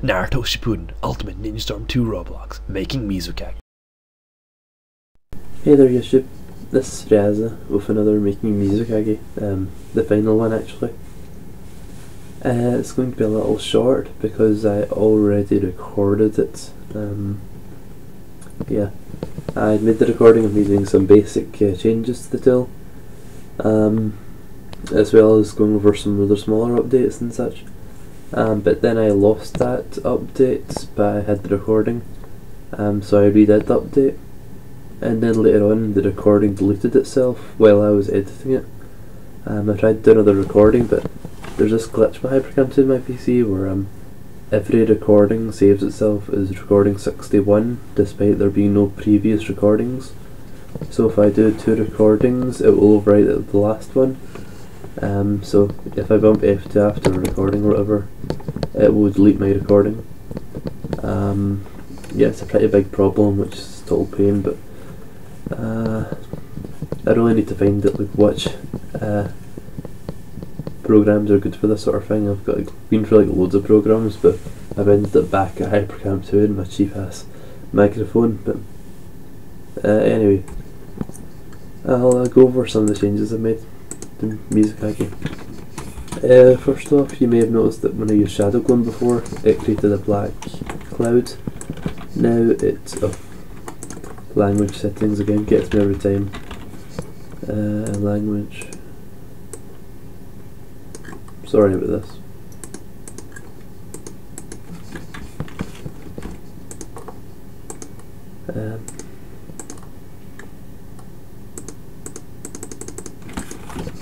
Naruto Shippuden Ultimate Ninja Storm 2 Roblox, making Mizukage. Hey there YouTube, this is Friaza with another Making Mizukage, the final one actually. It's going to be a little short because I already recorded it. Yeah, I made the recording of me doing some basic changes to the tool, as well as going over some other smaller updates and such. But then I lost that update, but I had the recording, so I redid the update. And then later on the recording deleted itself while I was editing it. I tried to do another recording, but there's this glitch with Hypercam 2 in my PC where every recording saves itself as recording 61 despite there being no previous recordings. So if I do 2 recordings it will overwrite the last one. So if I bump F2 after a recording or whatever, it will delete my recording. Yeah, it's a pretty big problem, which is total pain, but I really need to find out which programs are good for this sort of thing. I've been through loads of programs, but I've ended up back at Hypercam 2 and my cheap ass microphone. But anyway, I'll go over some of the changes I've made to Mizukage. First off, you may have noticed that when I used shadow clone before, it created a black cloud. Now it's language settings again, gets me every time. Language. Sorry about this.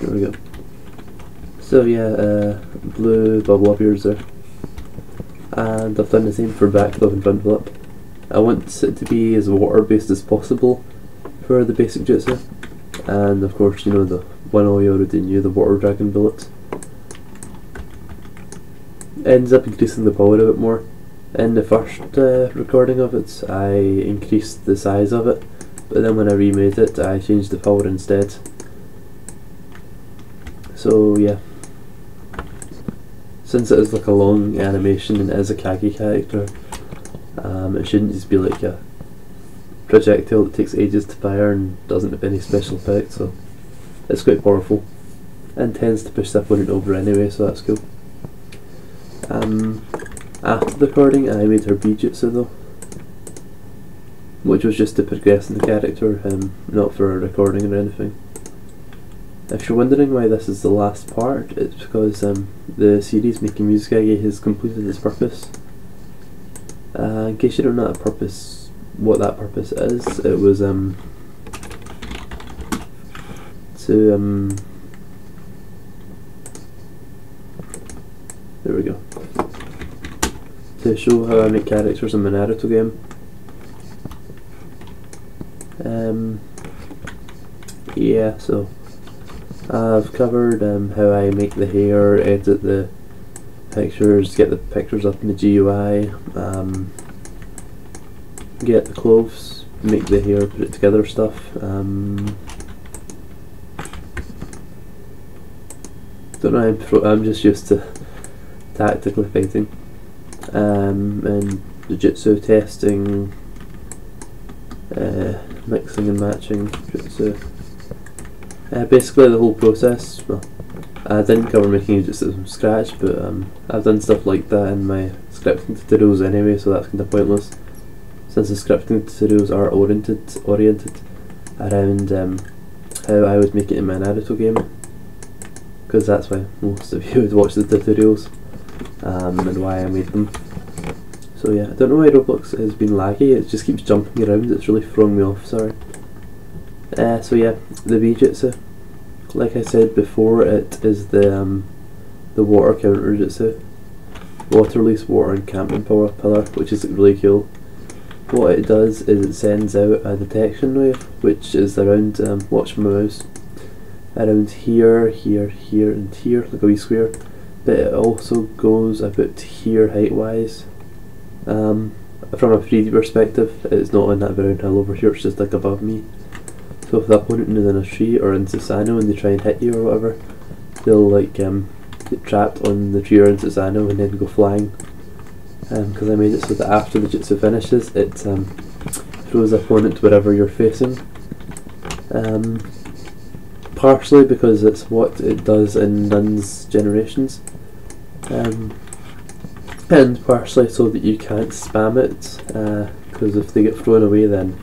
There we go. So yeah, blue bubble appears there. And I've done the same for back flip and front flip. I want it to be as water based as possible for the basic jutsu, and of course, you know, the one you already knew, the water dragon bullet. Ends up increasing the power a bit more. In the first recording of it, I increased the size of it, but then when I remade it, I changed the power instead. So yeah, since it is like a long animation and it is a Kage character, it shouldn't just be like a projectile that takes ages to fire and doesn't have any special effects, so it's quite powerful and tends to push the opponent over anyway, so that's cool. After the recording I made her B-jutsu though, which was just to progress in the character, not for a recording or anything. If you're wondering why this is the last part, it's because the series Making Mizukage has completed its purpose. In case you don't know what that purpose is, it was there we go, to show how I make characters in my Naruto game. Yeah, so I've covered how I make the hair, edit the pictures, get the pictures up in the GUI, get the clothes, make the hair, put it together stuff. Don't know, I'm just used to tactically fighting, and the jutsu testing, mixing and matching jutsu. Basically the whole process. Well, I didn't cover making jutsu from scratch, but I've done stuff like that in my scripting tutorials anyway, so that's kind of pointless, since the scripting tutorials are oriented around how I would make it in my Naruto game, because that's why most of you would watch the tutorials, and why I made them. So yeah, I don't know why Roblox has been laggy, it just keeps jumping around, it's really throwing me off, sorry. So yeah, the B-jutsu, like I said before, it is the water counter jutsu. Water release, water encampment power pillar, which is really cool. What it does is it sends out a detection wave, which is around, watch my mouse, around here, here, here and here, like a wee square, but it also goes about here height wise. From a 3D perspective, it's not on that brown hill over here, it's just like above me. So if the opponent is in a tree or in Susano and they try and hit you or whatever, they'll get trapped on the tree or in Susano and then go flying. because I made it so that after the jutsu finishes, it throws the opponent wherever you're facing. Partially because it's what it does in NUNS generations, and partially so that you can't spam it, because if they get thrown away then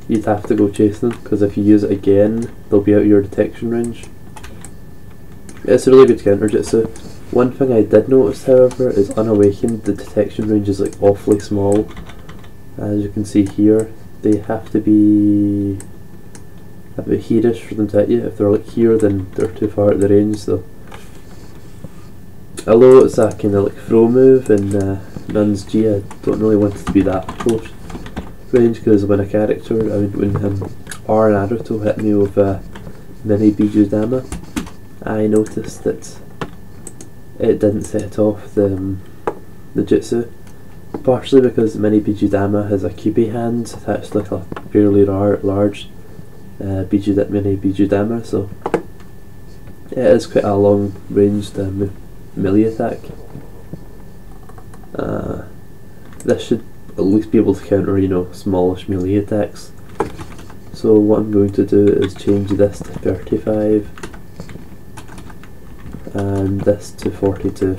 you'd have to go chase them, because if you use it again they'll be out of your detection range. It's a really good counter jutsu. One thing I did notice however is unawakened, the detection range is like awfully small. As you can see here, they have to be a bit here-ish for them to hit you. If they're like here then they're too far out of the range, so although it's a kind of like throw move in NUNS2, I don't really want it to be that close range, because when a character, when R Naruto hit me with mini Bijudama, I noticed that it didn't set off the jutsu, partially because mini Bijudama has a Kyubi hand attached to like a fairly large mini Bijudama, so it is quite a long ranged melee attack. This should at least be able to counter, you know, smallish melee attacks. So what I'm going to do is change this to 35 and this to 42.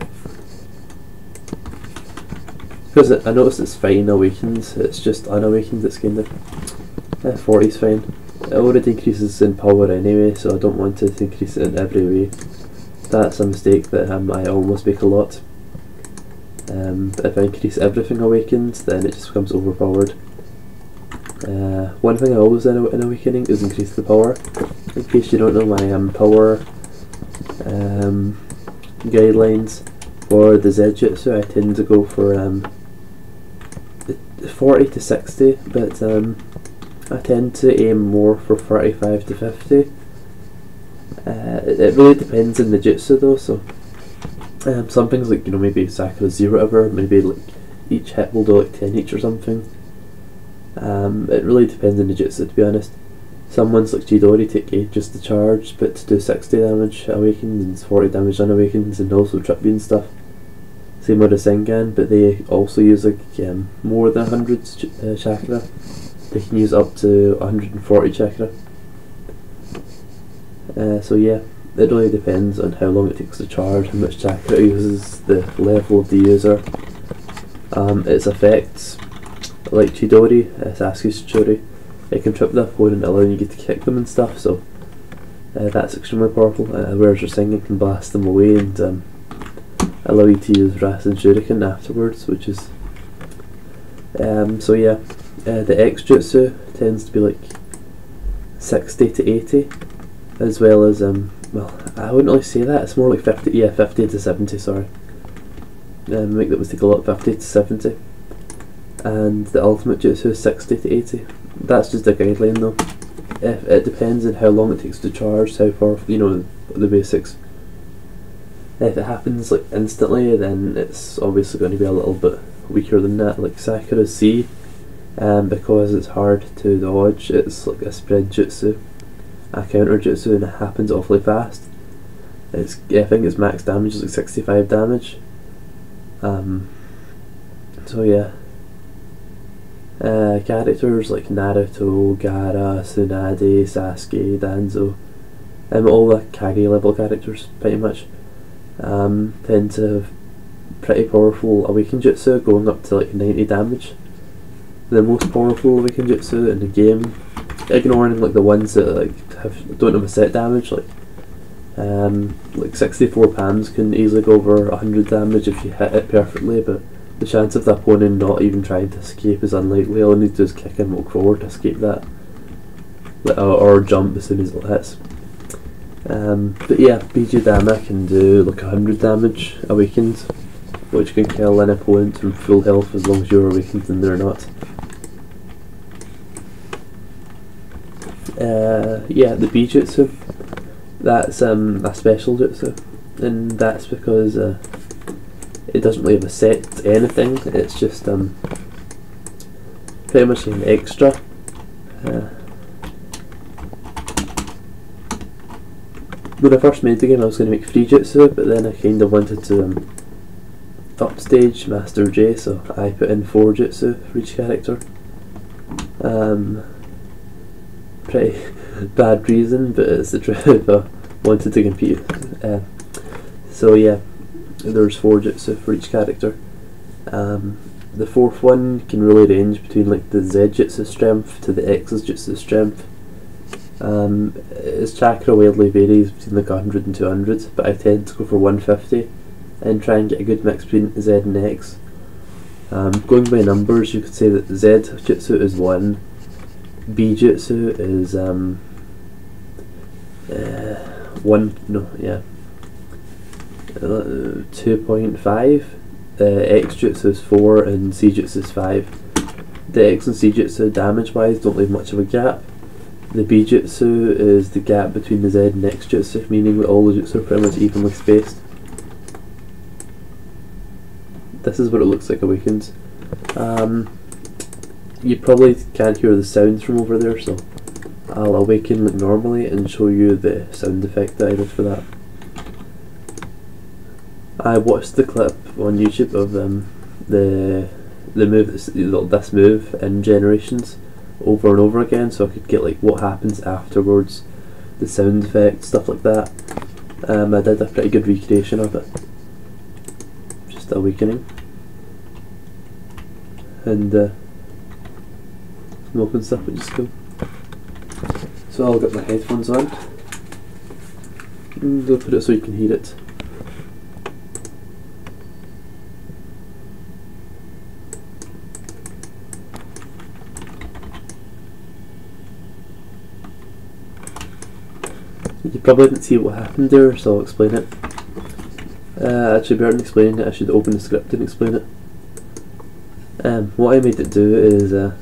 Because I noticed it's fine awakens, it's just unawakened it's kind of 40 is fine. It already increases in power anyway, so I don't want to increase it in every way. That's a mistake that I almost make a lot. If I increase everything awakened, then it just becomes overpowered. One thing I always do in awakening is increase the power. In case you don't know my power guidelines for the Zenjutsu, I tend to go for 40 to 60, but I tend to aim more for 35 to 50. It really depends on the jutsu though, so some things like, you know, maybe Sakura 0 whatever, maybe like each hit will do like 10 each or something. It really depends on the jutsu, to be honest. Some ones like Chidori take ages to charge, but to do 60 damage awakened and 40 damage unawakened, and also trip you and stuff. Same with the Sengan, but they also use like more than 100 chakra. They can use up to 140 chakra. So yeah, it really depends on how long it takes to charge, how much chakra it uses, the level of the user, its effects. Like Chidori, Sasuke's Chidori, it can trip the opponent, allowing you to kick them and stuff, so that's extremely powerful. Whereas your Sengan can blast them away and allow you to use Rasen Shuriken afterwards, which is so yeah, the X Jutsu tends to be like 60 to 80, as well as well, I wouldn't really say that, it's more like 50, yeah, 50 to 70, sorry. Make that mistake a lot, 50 to 70. And the ultimate jutsu is 60 to 80. That's just a guideline though. It depends on how long it takes to charge, how powerful, you know, the basics. If it happens like instantly, then it's obviously going to be a little bit weaker than that. Like Sakura C, because it's hard to dodge, it's like a spread jutsu, a counter jutsu, and it happens awfully fast. I think its max damage is like 65 damage. So yeah. Characters like Naruto, Gaara, Tsunade, Sasuke, Danzo, all the Kage level characters pretty much tend to have pretty powerful awakened jutsu, going up to like 90 damage. The most powerful awakened jutsu in the game, ignoring like the ones that like don't have a set damage, like 64 Pams can easily go over 100 damage if you hit it perfectly, but the chance of the opponent not even trying to escape is unlikely. All you need to do is kick and walk forward to escape that, or jump as soon as it hits. But yeah, Bijudama can do like 100 damage awakened, which can kill an opponent from full health as long as you're awakened and they're not. Yeah, the Bijutsu, that's a special jutsu, and that's because it doesn't really have a set anything, it's just pretty much an extra. When I first made the game I was going to make free jutsu, but then I kind of wanted to upstage Master J, so I put in 4 jutsu for each character. Pretty bad reason, but it's the truth. I wanted to compete. So yeah, there's 4 jutsu for each character. The 4th one can really range between like the Z jutsu strength to the X's jutsu strength. Its chakra widely varies between like 100 and 200, but I tend to go for 150 and try and get a good mix between Z and X. Going by numbers, you could say that Z jutsu is 1, B jutsu is 2.5, X jutsu is 4, and C jutsu is 5. The X and C jutsu damage wise don't leave much of a gap. The B jutsu is the gap between the Z and X jutsu, meaning that all the jutsu are pretty much evenly spaced. This is what it looks like awakens. You probably can't hear the sounds from over there, so I'll awaken like normally and show you the sound effect that I did for that. I watched the clip on YouTube of the move, this move in Generations over and over again, so I could get like what happens afterwards, the sound effects, stuff like that. I did a pretty good recreation of it. Just awakening. And some open stuff, which is cool. So I'll get my headphones on. And I'll put it so you can hear it. You probably didn't see what happened there, so I'll explain it. Actually, better than explaining it, I should open the script and explain it. What I made it do is it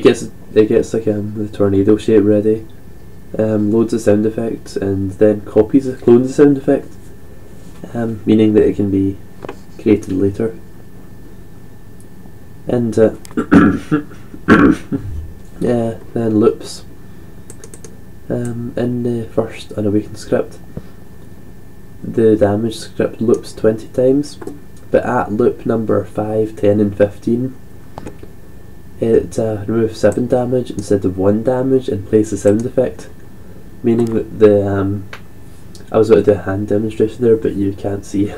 gets like the tornado shape ready, loads of sound effects, and then clones the sound effect, meaning that it can be created later. And then loops. In the first Unawakened script, the damage script loops 20 times, but at loop number 5, 10 and 15 it removes 7 damage instead of 1 damage and plays the sound effect, meaning that the I was going to do a hand demonstration there, but you can't see,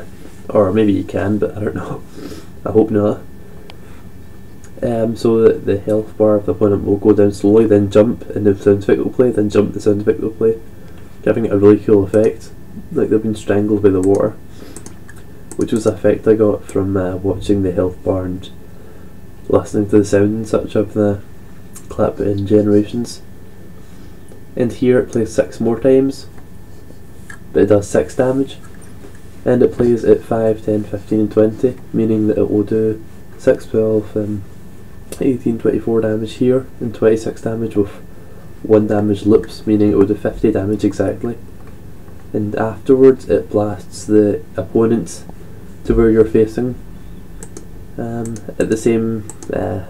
or maybe you can, but I don't know. I hope not. So that the health bar of the opponent will go down slowly, then jump, and the sound effect will play, then jump, the sound effect will play, giving it a really cool effect, like they've been strangled by the water, which was the effect I got from watching the health bar and listening to the sound and such of the clip in Generations. And here it plays 6 more times, but it does 6 damage, and it plays at 5, 10, 15 and 20, meaning that it will do 6, 12, 18, 24 damage here, and 26 damage with 1 damage loops, meaning it will do 50 damage exactly. And afterwards it blasts the opponent to where you're facing, at the same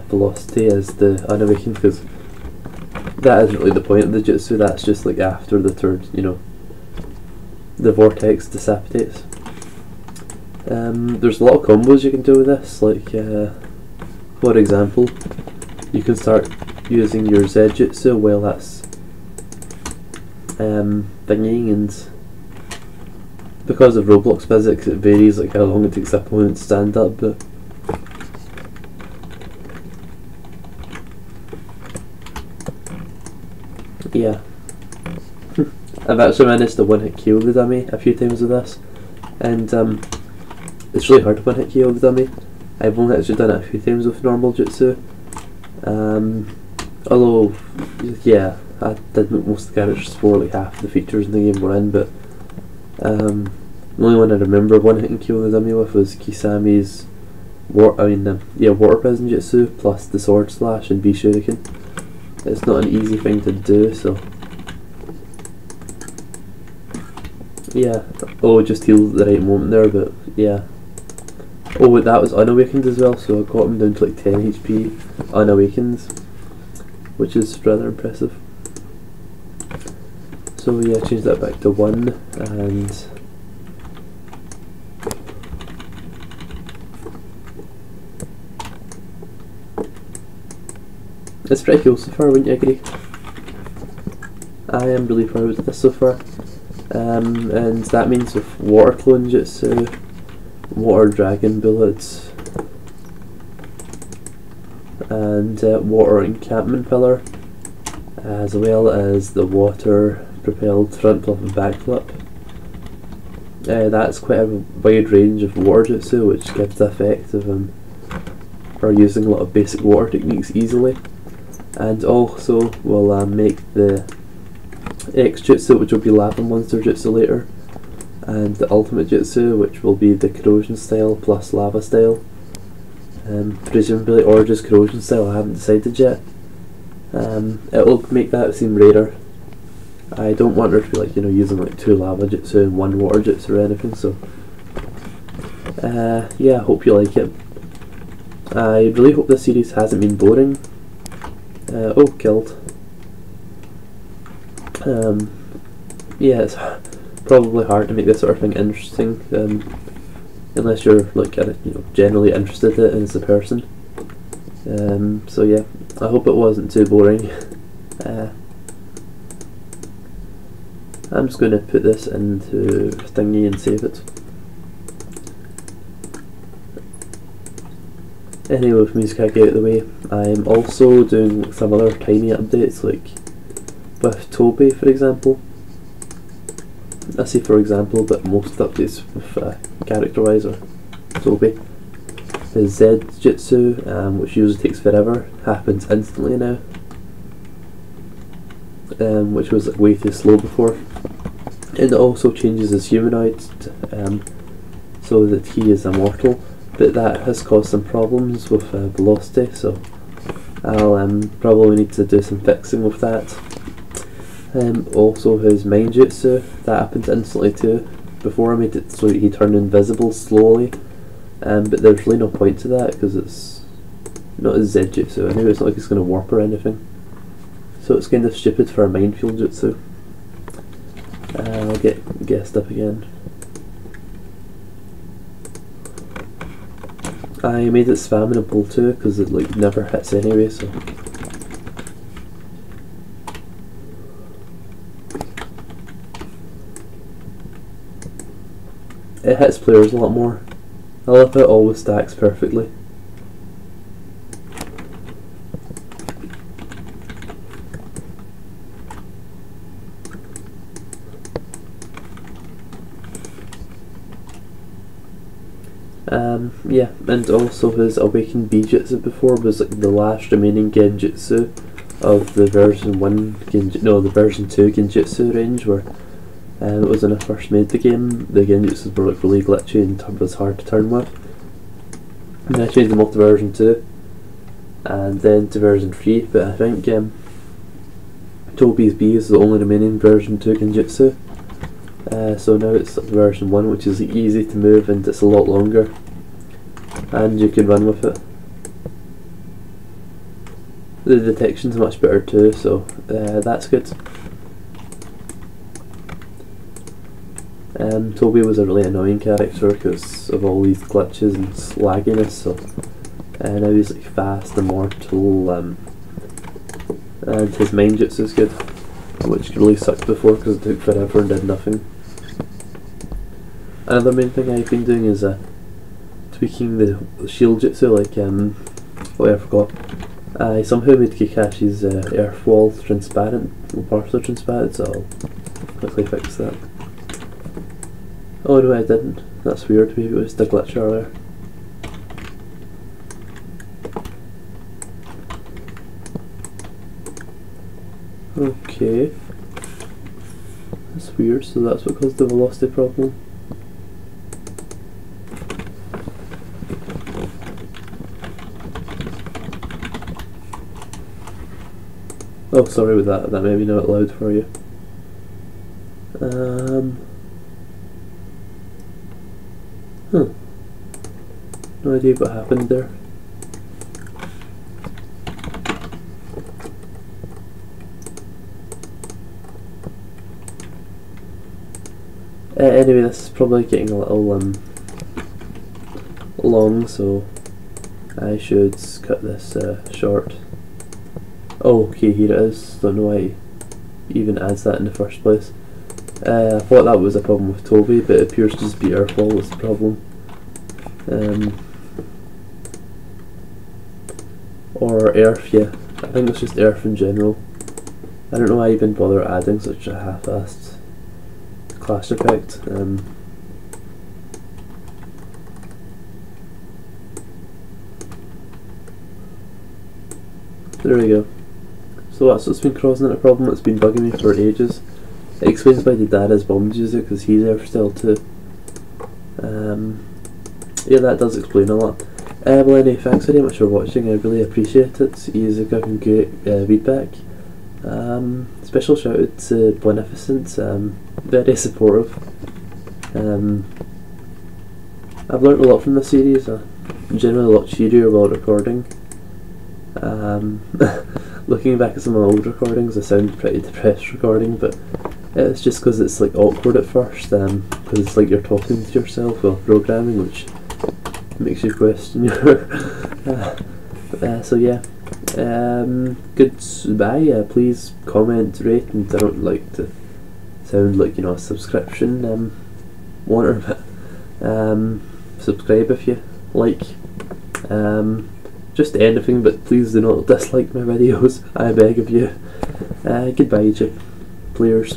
velocity as the Unawakened, because that isn't really the point of the jutsu, that's just like after the turn, you know, the vortex dissipates. There's a lot of combos you can do with this, like for example, you can start using your Z jutsu while that's thingying, and because of Roblox physics it varies like how long it takes the opponent to stand up, but yeah. I've actually managed to one-hit kill the dummy a few times with this, and it's really hard to one-hit kill the dummy. I've only actually done it a few times with normal jutsu, although yeah, I did most of the characters for like half the features in the game were in, but the only one I remember one-hitting kill the dummy with was Kisami's water prison jutsu plus the sword slash and B shuriken. It's not an easy thing to do, so yeah. Oh, just healed at the right moment there, but yeah. Oh, that was Unawakened as well, so I got him down to like 10 HP Unawakened, which is rather impressive. So yeah, change that back to 1, and It's pretty cool so far, wouldn't you agree? I am really proud of this so far. And that means with water clone jutsu, water dragon bullets, and water encampment pillar, as well as the water propelled front flip and back flip. That's quite a wide range of water jutsu, which gives the effect of for using a lot of basic water techniques easily, and also will make the X jutsu, which will be lava monster jutsu later, and the ultimate jutsu, which will be the corrosion style plus lava style, presumably, or just corrosion style, I haven't decided yet. It will make that seem rarer. I don't want her to be like, using like 2 lava jutsu and 1 water jutsu or anything, so yeah, I hope you like it. I really hope this series hasn't been boring. Oh, killed. Yeah, it's probably hard to make this sort of thing interesting, unless you're like generally interested in it as a person. So yeah, I hope it wasn't too boring. I'm just going to put this into thingy and save it. Anyway, with Mizukage out of the way, I'm also doing some other tiny updates, like with Toby, for example. I say for example, but most updates with character-wise are Toby. His Z jutsu, which usually takes forever, happens instantly now, which was like, way too slow before. It also changes his humanoid so that he is immortal, but that has caused some problems with velocity, so I'll probably need to do some fixing with that. Also his main jutsu, that happens instantly too. Before I made it so he turned invisible slowly, but there's really no point to that because it's not his Z jutsu anyway, it's not like it's going to warp or anything. So it's kind of stupid for a minefield jutsu. I'll get guessed up again. I made it spammable too because it like never hits anyway, so it hits players a lot more. I love how it always stacks perfectly. Yeah, and also his Awakened Bijutsu before was like the last remaining genjutsu of the version 1 the version 2 genjutsu range, where it was when I first made the game. The genjutsus were like really glitchy and was hard to turn with. And I changed them all to version 2 and then to version 3, but I think Toby's B is the only remaining version 2 genjutsu. So now it's like version 1, which is easy to move and it's a lot longer, and you can run with it. The detection's much better too, so that's good. Toby was a really annoying character because of all these glitches and lagginess, so now he's like fast, immortal, and his main jutsu is good, which really sucked before because it took forever and did nothing. Another main thing I've been doing is tweaking the shield jutsu, like oh yeah, I forgot. I somehow made Kakashi's earth wall transparent, partially transparent, so I'll quickly fix that. Oh no, I didn't. That's weird, maybe it was the glitch earlier. Okay. That's weird, so that's what caused the velocity problem. Oh, sorry about that, that may be not loud for you. No idea what happened there. Anyway, this is probably getting a little long, so I should cut this short. Oh, okay, here it is. Don't know why it even adds that in the first place. I thought that was a problem with Toby, but it appears to just be our fault was the problem. Or Earth, yeah. I think it's just Earth in general. I don't know why I even bother adding such a half-assed clash effect. There we go. So that's what's been causing it a problem. It's been bugging me for ages. It explains why the dad has bombs use it, because he's there still too. Yeah, that does explain a lot. Well anyway, thanks very much for watching, I really appreciate it. You've given great feedback. Special shout out to Beneficent, very supportive. I've learnt a lot from this series. I'm generally a lot cheerier while recording. Looking back at some of my old recordings, I sound pretty depressed recording, but it's just because it's like awkward at first, because it's like you're talking to yourself while programming, which makes you question your so yeah, goodbye. Please comment, rate, and I don't like to sound like, you know, a subscription wanter, but subscribe if you like. Just anything, but please do not dislike my videos, I beg of you. Goodbye, chip players.